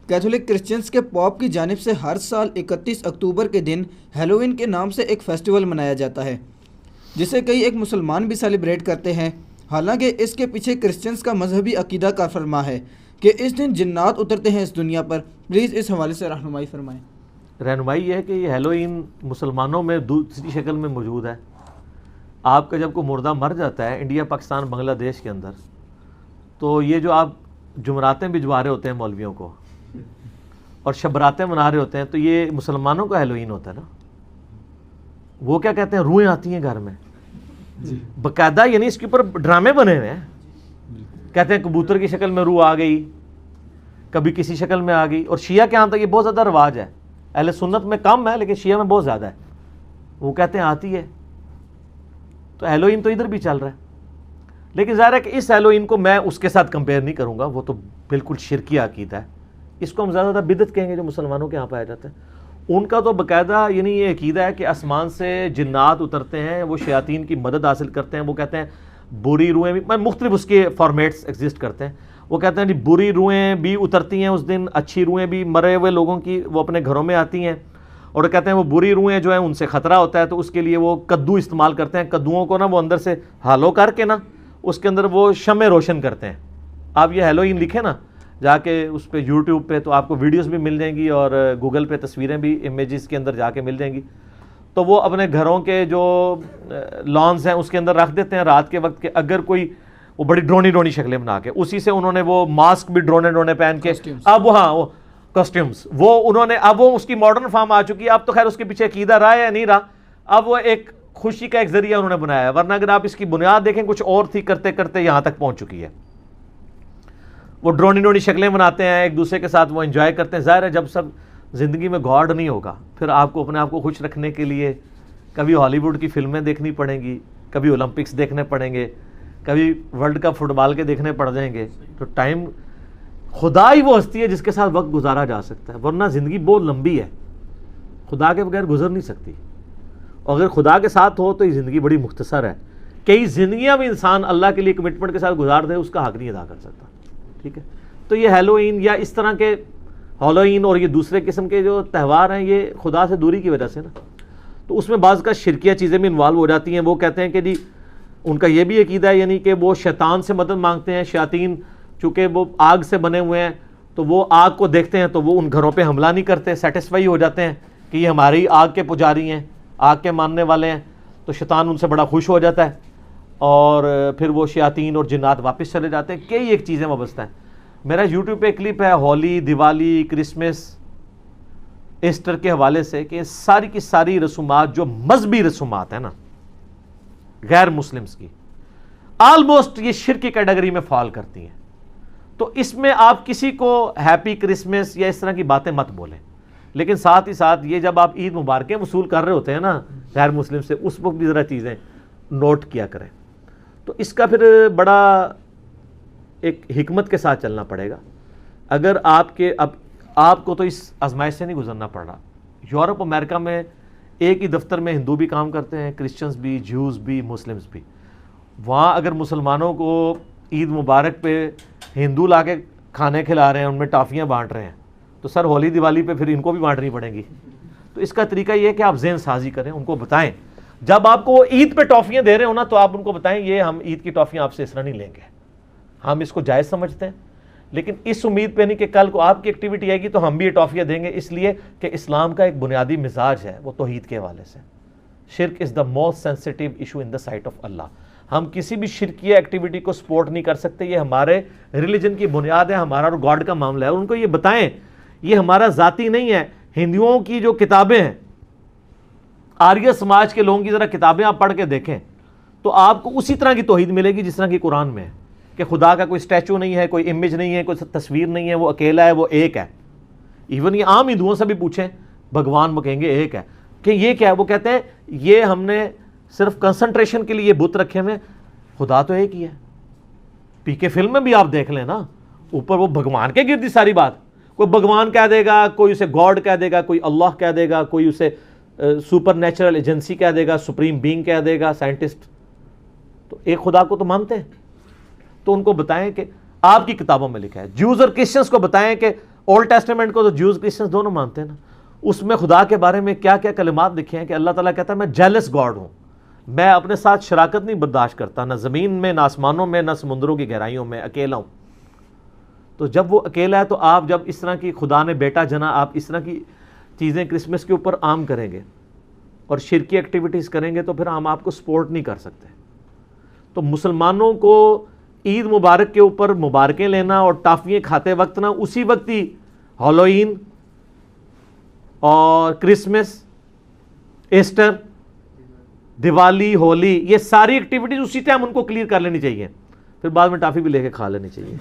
Catholic Christians کے pope کی جانب سے ہر سال 31 اکتوبر کے دن ہیلووین کے نام سے ایک فیسٹیول منایا جاتا ہے، جسے کئی ایک مسلمان بھی سیلیبریٹ کرتے ہیں۔ حالانکہ اس کے پیچھے کرسچنز کا مذہبی عقیدہ کار فرما ہے کہ اس دن جنات اترتے ہیں اس دنیا پر۔ پلیز اس حوالے سے رہنمائی فرمائیں۔ رہنمائی یہ ہے کہ یہ ہیلوئین مسلمانوں میں دوسری شکل میں موجود ہے۔ آپ کا جب کوئی مردہ مر جاتا ہے انڈیا، پاکستان، بنگلہ دیش کے اندر، تو یہ جو آپ جمعراتیں بھجوا رہے ہوتے ہیں مولویوں کو اور شبراتیں منا رہے ہوتے ہیں، تو یہ مسلمانوں کا ہیلوئین ہوتا ہے نا۔ وہ کیا کہتے ہیں، روحیں آتی ہیں گھر میں باقاعدہ، یعنی اس کے اوپر ڈرامے بنے ہوئے ہیں۔ کہتے ہیں کبوتر کی شکل میں روح آ گئی، کبھی کسی شکل میں آ گئی۔ اور شیعہ کے ہاں تک یہ بہت زیادہ رواج ہے، اہل سنت میں کم ہے لیکن شیعہ میں بہت زیادہ ہے۔ وہ کہتے ہیں آتی ہے، تو ہیلوئین تو ادھر بھی چل رہا ہے۔ لیکن ظاہر ہے کہ اس ہیلوئین کو میں اس کے ساتھ کمپیئر نہیں کروں گا، وہ تو بالکل شرکی عقیدہ ہے۔ اس کو ہم زیادہ بدعت کہیں گے جو مسلمانوں کے ہاں پایا جاتا ہے۔ ان کا تو باقاعدہ یعنی یہ عقیدہ ہے کہ آسمان سے جنات اترتے ہیں، وہ شیاطین کی مدد حاصل کرتے ہیں۔ وہ کہتے ہیں بری روحیں بھی، مختلف اس کے فارمیٹس ایگزسٹ کرتے ہیں۔ وہ کہتے ہیں جی بری روحیں بھی اترتی ہیں اس دن، اچھی روحیں بھی، مرے ہوئے لوگوں کی وہ اپنے گھروں میں آتی ہیں۔ اور کہتے ہیں وہ بری روحیں جو ہیں ان سے خطرہ ہوتا ہے، تو اس کے لیے وہ کدو استعمال کرتے ہیں۔ کدوؤں کو نا وہ اندر سے ہالو کر کے نا اس کے اندر وہ شمع روشن کرتے ہیں۔ آپ یہ ہیلوئین لکھیں نا جا کے اس پہ یوٹیوب پہ، تو آپ کو ویڈیوز بھی مل جائیں گی اور گوگل پہ تصویریں بھی امیجز کے اندر جا کے مل جائیں گی۔ تو وہ اپنے گھروں کے جو لانز ہیں اس کے اندر رکھ دیتے ہیں رات کے وقت، کہ اگر کوئی وہ بڑی ڈرونی شکلیں بنا کے، اسی سے انہوں نے وہ ماسک بھی ڈرونے پہن کے، اب ہاں وہ کاسٹیومز وہ انہوں نے، اب وہ اس کی ماڈرن فارم آ چکی ہے۔ اب تو خیر اس کے پیچھے عقیدہ رہا ہے یا نہیں رہا، اب وہ ایک خوشی کا ایک ذریعہ انہوں نے بنایا ہے، ورنہ اگر آپ اس کی بنیاد دیکھیں کچھ اور تھی، کرتے کرتے یہاں تک پہنچ چکی ہے۔ وہ ڈرونی شکلیں بناتے ہیں ایک دوسرے کے ساتھ، وہ انجوائے کرتے ہیں۔ ظاہر ہے جب سب زندگی میں گاڈ نہیں ہوگا، پھر آپ کو اپنے آپ کو خوش رکھنے کے لیے کبھی ہالی ووڈ کی فلمیں دیکھنی پڑیں گی، کبھی اولمپکس دیکھنے پڑیں گے، کبھی ورلڈ کپ فٹ بال کے دیکھنے پڑ جائیں گے۔ تو ٹائم خدا ہی وہ ہستی ہے جس کے ساتھ وقت گزارا جا سکتا ہے، ورنہ زندگی بہت لمبی ہے، خدا کے بغیر گزر نہیں سکتی۔ اور اگر خدا کے ساتھ ہو تو یہ زندگی بڑی مختصر ہے۔ کئی زندگیاں بھی انسان اللہ کے لیے کمٹمنٹ کے ساتھ گزار دے، اس کا حق نہیں ادا کر سکتا۔ ٹھیک ہے، تو یہ ہیلوئین یا اس طرح کے ہالوئین اور یہ دوسرے قسم کے جو تہوار ہیں، یہ خدا سے دوری کی وجہ سے نا، تو اس میں بعض کا شرکیہ چیزیں بھی انوالو ہو جاتی ہیں۔ وہ کہتے ہیں کہ جی ان کا یہ بھی عقیدہ ہے، یعنی کہ وہ شیطان سے مدد مانگتے ہیں۔ شیاطین چونکہ وہ آگ سے بنے ہوئے ہیں، تو وہ آگ کو دیکھتے ہیں تو وہ ان گھروں پہ حملہ نہیں کرتے، سیٹسفائی ہو جاتے ہیں کہ یہ ہماری آگ کے پجاری ہیں، آگ کے ماننے والے ہیں۔ تو شیطان ان سے بڑا خوش ہو جاتا ہے اور پھر وہ شیاطین اور جنات واپس چلے جاتے ہیں۔ کئی ایک چیزیں وابستہ ہیں۔ میرا یوٹیوب پہ کلپ ہے ہولی، دیوالی، کرسمس، ایسٹر کے حوالے سے، کہ ساری کی ساری رسومات جو مذہبی رسومات ہیں نا غیر مسلمز کی، آلموسٹ یہ شرک کی کیٹیگری میں فال کرتی ہیں۔ تو اس میں آپ کسی کو ہیپی کرسمس یا اس طرح کی باتیں مت بولیں، لیکن ساتھ ہی ساتھ یہ جب آپ عید مبارکیں وصول کر رہے ہوتے ہیں نا غیر مسلم سے، اس وقت بھی ذرا چیزیں نوٹ کیا کریں۔ تو اس کا پھر بڑا ایک حکمت کے ساتھ چلنا پڑے گا۔ اگر اب آپ کو تو اس آزمائش سے نہیں گزرنا پڑ رہا۔ یورپ امریکہ میں ایک ہی دفتر میں ہندو بھی کام کرتے ہیں، کرسچنز بھی، جیوز بھی، مسلمز بھی۔ وہاں اگر مسلمانوں کو عید مبارک پہ ہندو لا کے کھانے کھلا رہے ہیں، ان میں ٹافیاں بانٹ رہے ہیں، تو سر ہولی دیوالی پہ پھر ان کو بھی بانٹنی پڑیں گی۔ تو اس کا طریقہ یہ ہے کہ آپ ذہن سازی کریں، ان کو بتائیں، جب آپ کو عید پہ ٹافیاں دے رہے ہو نا، تو آپ ان کو بتائیں یہ ہم عید کی ٹافیاں آپ سے اس طرح نہیں لیں گے، ہم اس کو جائز سمجھتے ہیں، لیکن اس امید پہ نہیں کہ کل کو آپ کی ایکٹیویٹی آئے گی تو ہم بھی یہ ٹافیاں دیں گے، اس لیے کہ اسلام کا ایک بنیادی مزاج ہے وہ توحید کے حوالے سے۔ شرک is the most sensitive issue in the sight of Allah. ہم کسی بھی شرکیہ ایکٹیویٹی کو سپورٹ نہیں کر سکتے، یہ ہمارے ریلیجن کی بنیاد ہے، ہمارا اور گاڈ کا معاملہ ہے۔ اور ان کو یہ بتائیں یہ ہمارا ذاتی نہیں ہے۔ ہندوؤں کی جو کتابیں ہیں، آریہ سماج کے لوگوں کی ذرا کتابیں آپ پڑھ کے دیکھیں تو آپ کو اسی طرح کی توحید ملے گی جس طرح کی قرآن میں ہے، کہ خدا کا کوئی اسٹیچو نہیں ہے، کوئی امیج نہیں ہے، کوئی تصویر نہیں ہے، وہ اکیلا ہے، وہ ایک ہے۔ ایون یہ عام ہندوؤں سے بھی پوچھیں، بھگوان وہ کہیں گے ایک ہے، کہ یہ کیا ہے؟ وہ کہتے ہیں یہ ہم نے صرف کنسنٹریشن کے لیے بت رکھے ہوئے، خدا تو ایک ہی ہے۔ پی کے فلم میں بھی آپ دیکھ لیں نا، اوپر وہ بھگوان کے گرد ساری بات، کوئی بھگوان کہہ دے گا، کوئی اسے گاڈ کہہ دے گا، کوئی اللہ کہہ دے گا، کوئی اسے سپر نیچرل ایجنسی کہہ دے گا، سپریم بینگ کہہ دے گا، سائنٹسٹ۔ تو ایک خدا کو تو مانتے ہیں۔ تو ان کو بتائیں کہ آپ کی کتابوں میں لکھا ہے۔ جیوز اور کرسچنس کو بتائیں کہ اولڈ ٹیسٹمنٹ کو تو جوز کرسچنز دونوں مانتے ہیں نا، اس میں خدا کے بارے میں کیا کیا کلمات لکھے ہیں کہ اللہ تعالیٰ کہتا ہے میں جیلس گاڈ ہوں، میں اپنے ساتھ شراکت نہیں برداشت کرتا، نہ زمین میں، نہ آسمانوں میں، نہ سمندروں کی گہرائیوں میں، اکیلا ہوں۔ تو جب وہ اکیلا ہے تو آپ جب اس طرح کی خدا نے بیٹا جنا، آپ اس طرح کی چیزیں کرسمس کے اوپر عام کریں گے اور شرکی ایکٹیویٹیز کریں گے تو پھر ہم آپ کو سپورٹ نہیں کر سکتے۔ تو مسلمانوں کو عید مبارک کے اوپر مبارکیں لینا اور ٹافیاں کھاتے وقت نا اسی وقت ہی ہالوئین اور کرسمس، ایسٹر، دیوالی، ہولی، یہ ساری ایکٹیویٹیز اسی ٹائم ان کو کلیئر کر لینی چاہیے، پھر بعد میں ٹافی بھی لے کے کھا لینی چاہیے۔